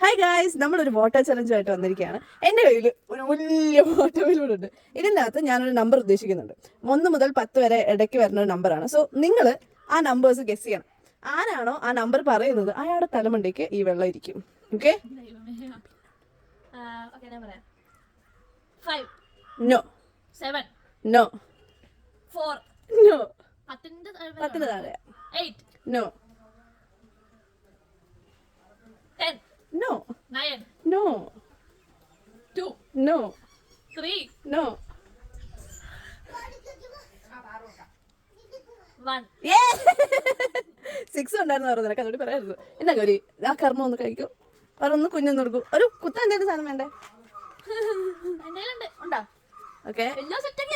Hi guys, നമ്മളൊരു water ചലഞ്ചുമായിട്ട് വന്നിരിക്കുകയാണ്. എൻ്റെ കയ്യിൽ ഒരു വലിയ വാട്ടർ ബലൂൺ ഉണ്ട്. ഇതിനകത്ത് ഞാനൊരു നമ്പർ ഉദ്ദേശിക്കുന്നുണ്ട്. 1 മുതൽ 10 വരെ ഇടയ്ക്ക് വരുന്ന ഒരു നമ്പറാണ്. സോ നിങ്ങൾ ആ നമ്പേഴ്സ് ഗസ് ചെയ്യണം. ആരാണോ ആ നമ്പർ പറയുന്നത് അയാളുടെ തലമണ്ടയ്ക്ക് ഈ വെള്ളം ഇരിക്കും. ഓക്കെ? നോ. 7 നോ. 4 നോ. 10 താഴെ. 8 no. 10 no. 9 no. 2 no. 3 no. 1 6 ഉണ്ടായിരുന്നു പറഞ്ഞു. നിനക്ക് അതോട് പറയായിരുന്നു. എന്നാ ഗൗരി, ആ കർമ്മ ഒന്ന് കഴിക്കൂ. ഒന്ന് കുഞ്ഞൊന്ന് കൊടുക്കൂ. ഒരു കുത്താൻ എന്തെങ്കിലും സാധനം വേണ്ടേ? എന്റെ ഉണ്ടോ? ഓക്കെ. എല്ലാം സെറ്റ് ആക്കി